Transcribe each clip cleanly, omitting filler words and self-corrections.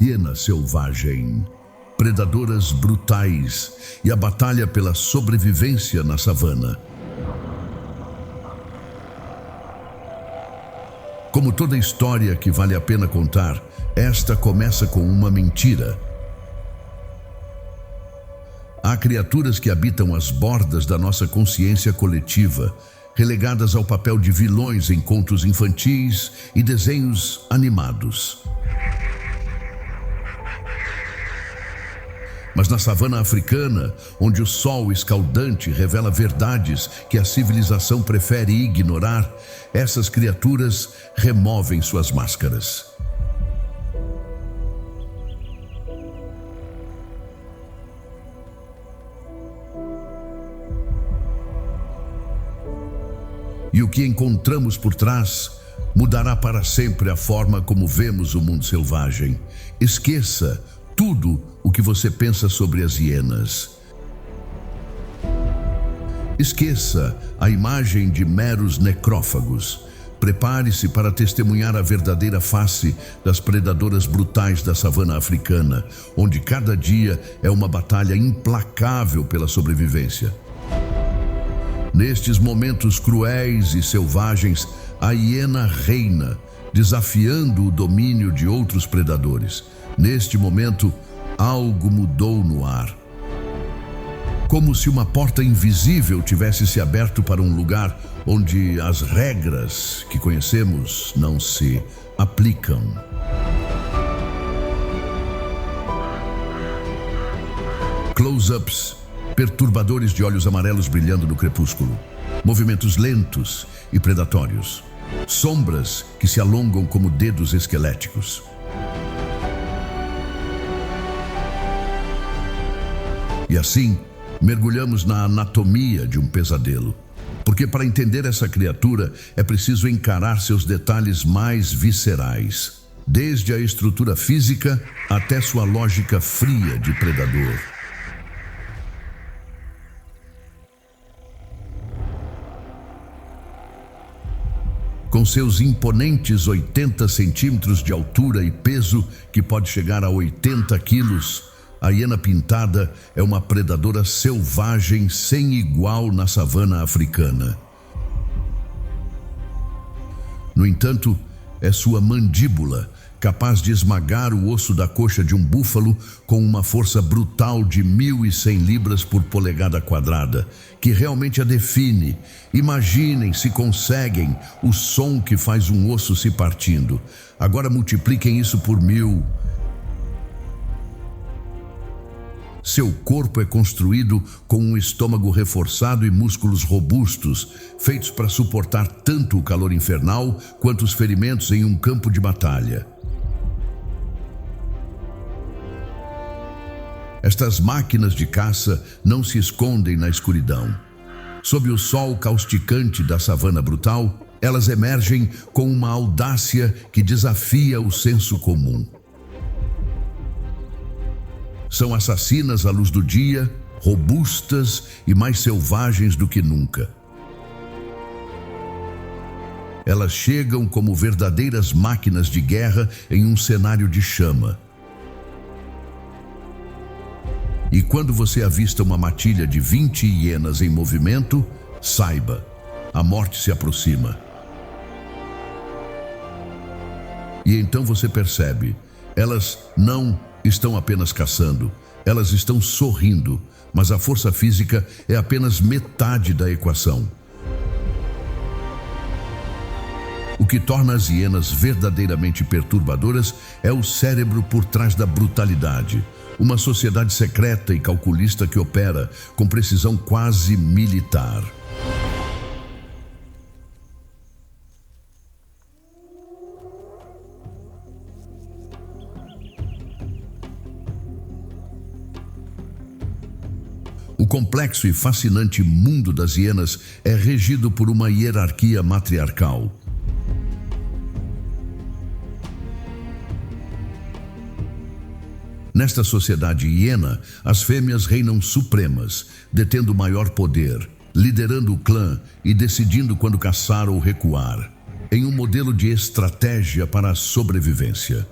hiena selvagem, predadoras brutais e a batalha pela sobrevivência na savana. Como toda história que vale a pena contar, esta começa com uma mentira. Há criaturas que habitam as bordas da nossa consciência coletiva, relegadas ao papel de vilões em contos infantis e desenhos animados. Mas na savana africana, onde o sol escaldante revela verdades que a civilização prefere ignorar, essas criaturas removem suas máscaras. E o que encontramos por trás mudará para sempre a forma como vemos o mundo selvagem. Esqueça tudo o que você pensa sobre as hienas. Esqueça a imagem de meros necrófagos. Prepare-se para testemunhar a verdadeira face das predadoras brutais da savana africana, onde cada dia é uma batalha implacável pela sobrevivência. Nestes momentos cruéis e selvagens, a hiena reina, desafiando o domínio de outros predadores. Neste momento, algo mudou no ar. Como se uma porta invisível tivesse se aberto para um lugar onde as regras que conhecemos não se aplicam. Close-ups, perturbadores de olhos amarelos brilhando no crepúsculo, movimentos lentos e predatórios, sombras que se alongam como dedos esqueléticos. E assim, mergulhamos na anatomia de um pesadelo. Porque para entender essa criatura é preciso encarar seus detalhes mais viscerais, desde a estrutura física até sua lógica fria de predador. Com seus imponentes 80 centímetros de altura e peso que pode chegar a 80 quilos, a hiena pintada é uma predadora selvagem sem igual na savana africana. No entanto, é sua mandíbula, capaz de esmagar o osso da coxa de um búfalo com uma força brutal de 1.100 libras por polegada quadrada, que realmente a define. Imaginem, se conseguem, o som que faz um osso se partindo. Agora multipliquem isso por 1.000. Seu corpo é construído com um estômago reforçado e músculos robustos, feitos para suportar tanto o calor infernal quanto os ferimentos em um campo de batalha. Estas máquinas de caça não se escondem na escuridão. Sob o sol causticante da savana brutal, elas emergem com uma audácia que desafia o senso comum. São assassinas à luz do dia, robustas e mais selvagens do que nunca. Elas chegam como verdadeiras máquinas de guerra em um cenário de chama. E quando você avista uma matilha de 20 hienas em movimento, saiba, a morte se aproxima. E então você percebe, elas não estão apenas caçando, elas estão sorrindo, mas a força física é apenas metade da equação. O que torna as hienas verdadeiramente perturbadoras é o cérebro por trás da brutalidade. Uma sociedade secreta e calculista que opera com precisão quase militar. O complexo e fascinante mundo das hienas é regido por uma hierarquia matriarcal. Nesta sociedade hiena, as fêmeas reinam supremas, detendo maior poder, liderando o clã e decidindo quando caçar ou recuar, em um modelo de estratégia para a sobrevivência.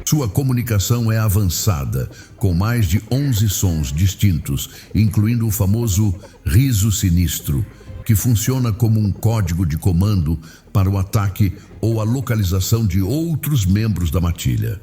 Sua comunicação é avançada, com mais de 11 sons distintos, incluindo o famoso riso sinistro, que funciona como um código de comando para o ataque ou a localização de outros membros da matilha.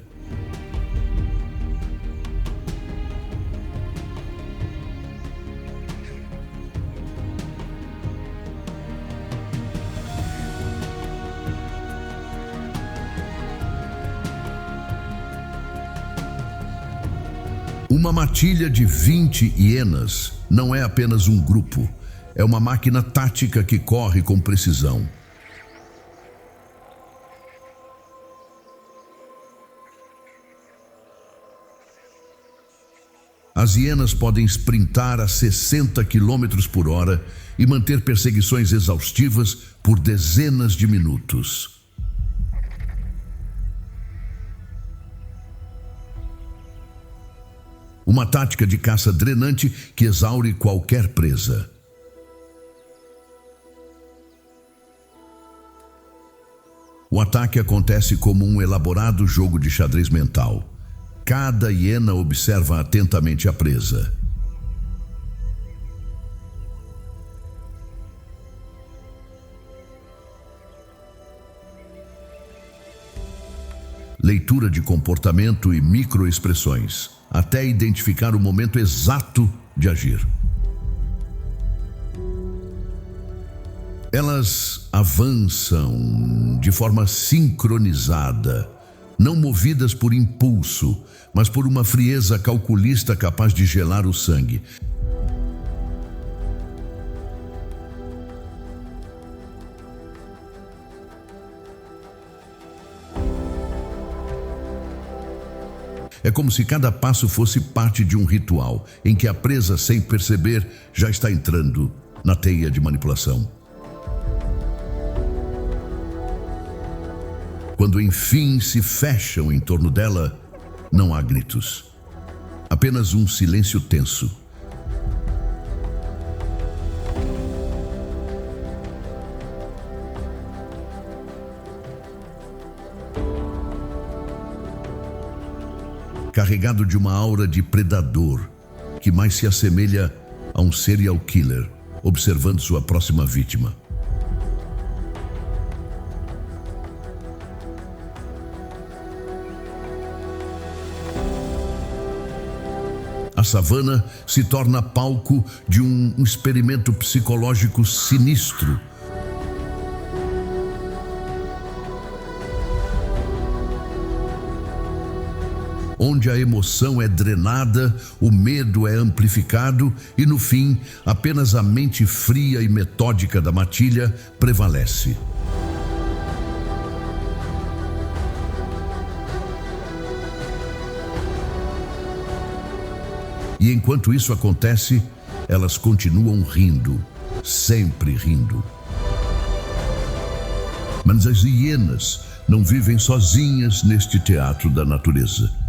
Uma matilha de 20 hienas não é apenas um grupo, é uma máquina tática que corre com precisão. As hienas podem sprintar a 60 km por hora e manter perseguições exaustivas por dezenas de minutos. Uma tática de caça drenante que exaure qualquer presa. O ataque acontece como um elaborado jogo de xadrez mental. Cada hiena observa atentamente a presa. Leitura de comportamento e microexpressões, até identificar o momento exato de agir. Elas avançam de forma sincronizada, não movidas por impulso, mas por uma frieza calculista capaz de gelar o sangue. É como se cada passo fosse parte de um ritual, em que a presa, sem perceber, já está entrando na teia de manipulação. Quando enfim se fecham em torno dela, não há gritos. Apenas um silêncio tenso. Carregado de uma aura de predador, que mais se assemelha a um serial killer, observando sua próxima vítima. A savana se torna palco de um experimento psicológico sinistro. Onde a emoção é drenada, o medo é amplificado e, no fim, apenas a mente fria e metódica da matilha prevalece. E enquanto isso acontece, elas continuam rindo, sempre rindo. Mas as hienas não vivem sozinhas neste teatro da natureza.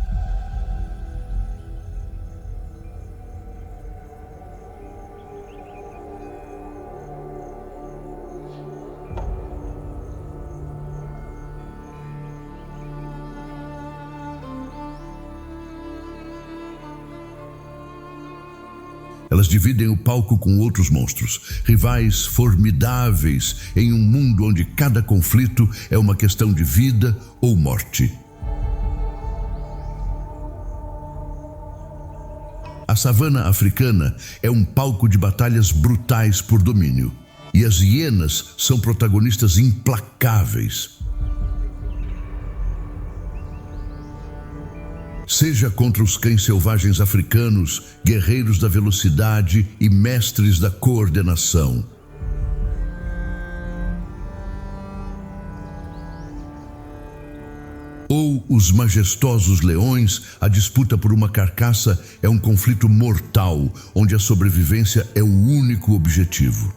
Elas dividem o palco com outros monstros, rivais formidáveis em um mundo onde cada conflito é uma questão de vida ou morte. A savana africana é um palco de batalhas brutais por domínio, e as hienas são protagonistas implacáveis. Seja contra os cães selvagens africanos, guerreiros da velocidade e mestres da coordenação. Ou os majestosos leões, a disputa por uma carcaça é um conflito mortal, onde a sobrevivência é o único objetivo.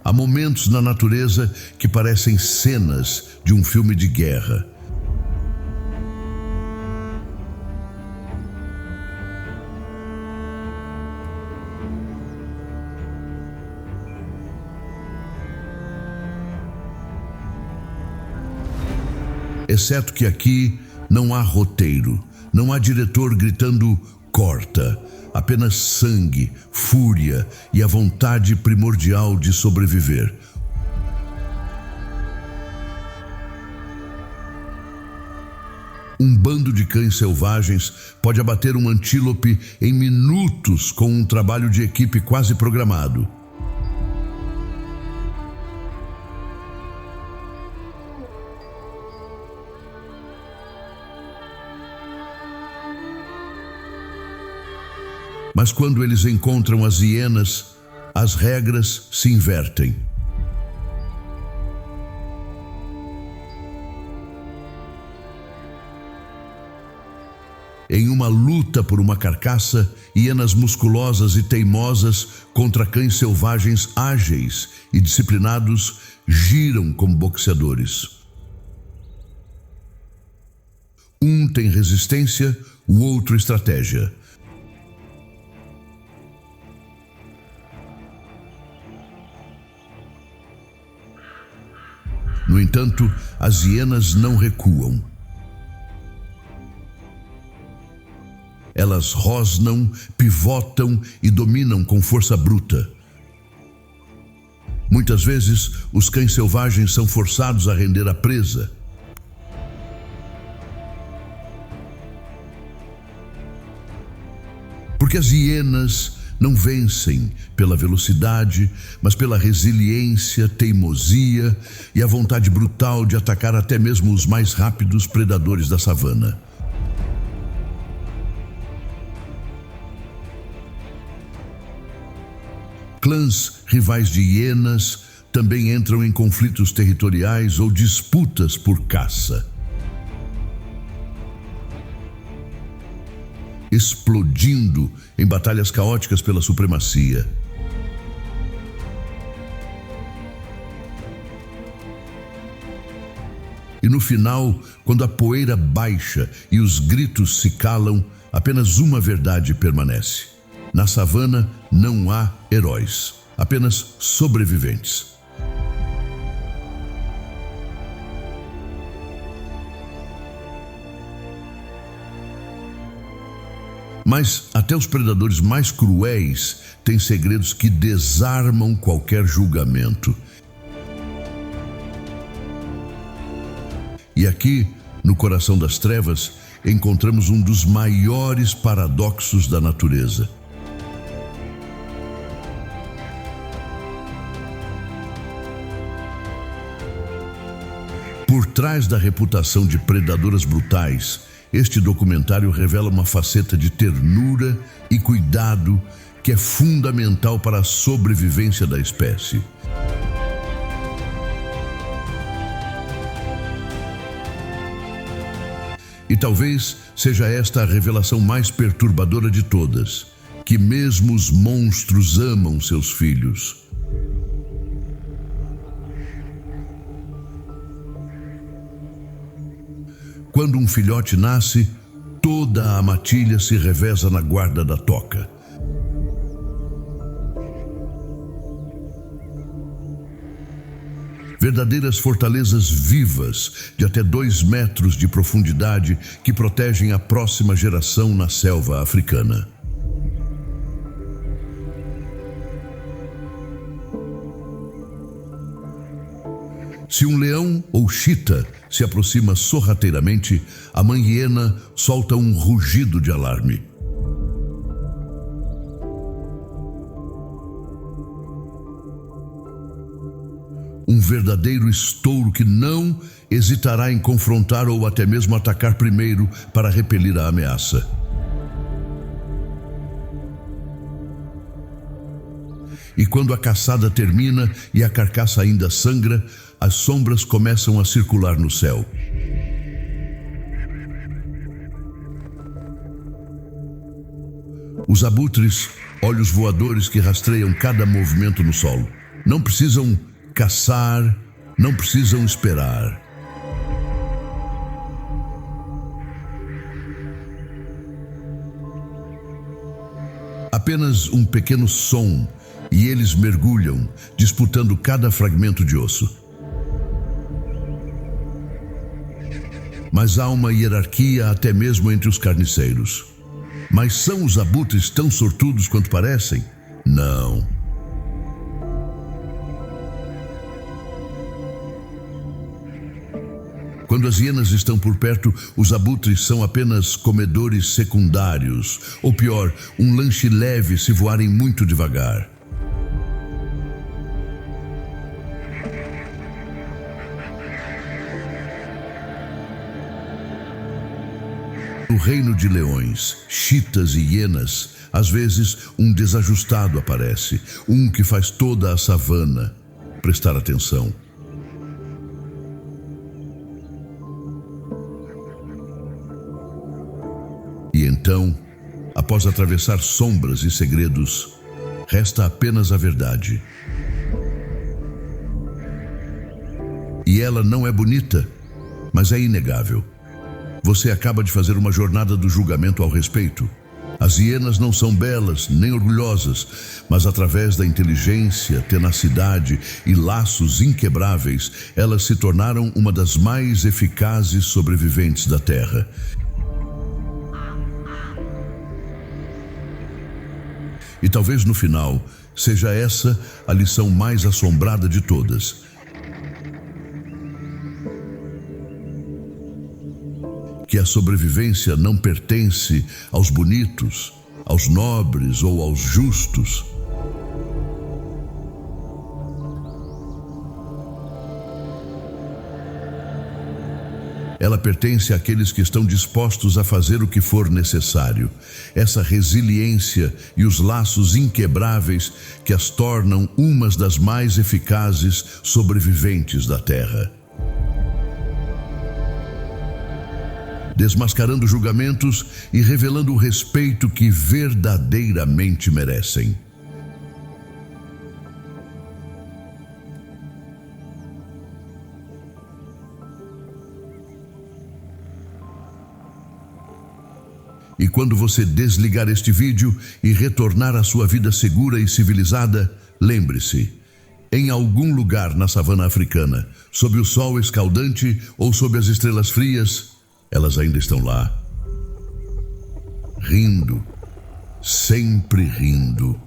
Há momentos na natureza que parecem cenas de um filme de guerra. exceto que aqui não há roteiro, não há diretor gritando corta, apenas sangue, fúria e a vontade primordial de sobreviver. Um bando de cães selvagens pode abater um antílope em minutos com um trabalho de equipe quase programado. Mas quando eles encontram as hienas, as regras se invertem. Em uma luta por uma carcaça, hienas musculosas e teimosas contra cães selvagens ágeis e disciplinados giram como boxeadores. Um tem resistência, o outro estratégia. No entanto, as hienas não recuam. Elas rosnam, pivotam e dominam com força bruta. Muitas vezes, os cães selvagens são forçados a render a presa. Porque as hienas não vencem pela velocidade, mas pela resiliência, teimosia e a vontade brutal de atacar até mesmo os mais rápidos predadores da savana. Clãs rivais de hienas também entram em conflitos territoriais ou disputas por caça, explodindo em batalhas caóticas pela supremacia. E no final, quando a poeira baixa e os gritos se calam, apenas uma verdade permanece: na savana não há heróis, apenas sobreviventes. Mas até os predadores mais cruéis têm segredos que desarmam qualquer julgamento. E aqui, no coração das trevas, encontramos um dos maiores paradoxos da natureza. Por trás da reputação de predadoras brutais, este documentário revela uma faceta de ternura e cuidado que é fundamental para a sobrevivência da espécie. E talvez seja esta a revelação mais perturbadora de todas, que mesmo os monstros amam seus filhos. Quando um filhote nasce, toda a matilha se reveza na guarda da toca. Verdadeiras fortalezas vivas, de até 2 metros de profundidade, que protegem a próxima geração na selva africana. Se um leão ou chita se aproxima sorrateiramente, a mãe hiena solta um rugido de alarme. Um verdadeiro estouro que não hesitará em confrontar ou até mesmo atacar primeiro para repelir a ameaça. E quando a caçada termina e a carcaça ainda sangra, as sombras começam a circular no céu. Os abutres, olhos voadores que rastreiam cada movimento no solo, não precisam caçar, não precisam esperar. Apenas um pequeno som e eles mergulham, disputando cada fragmento de osso. mas há uma hierarquia até mesmo entre os carniceiros. Mas são os abutres tão sortudos quanto parecem? Não. Quando as hienas estão por perto, os abutres são apenas comedores secundários, ou pior, um lanche leve se voarem muito devagar. No reino de leões, chitas e hienas, às vezes um desajustado aparece, um que faz toda a savana prestar atenção. E então, após atravessar sombras e segredos, resta apenas a verdade. E ela não é bonita, mas é inegável. Você acaba de fazer uma jornada do julgamento ao respeito. As hienas não são belas nem orgulhosas, mas através da inteligência, tenacidade e laços inquebráveis, elas se tornaram uma das mais eficazes sobreviventes da Terra. E talvez no final seja essa a lição mais assombrada de todas. Que a sobrevivência não pertence aos bonitos, aos nobres ou aos justos. Ela pertence àqueles que estão dispostos a fazer o que for necessário. Essa resiliência e os laços inquebráveis que as tornam umas das mais eficazes sobreviventes da Terra. Desmascarando julgamentos e revelando o respeito que verdadeiramente merecem. E quando você desligar este vídeo e retornar à sua vida segura e civilizada, lembre-se, em algum lugar na savana africana, sob o sol escaldante ou sob as estrelas frias, elas ainda estão lá, rindo, sempre rindo.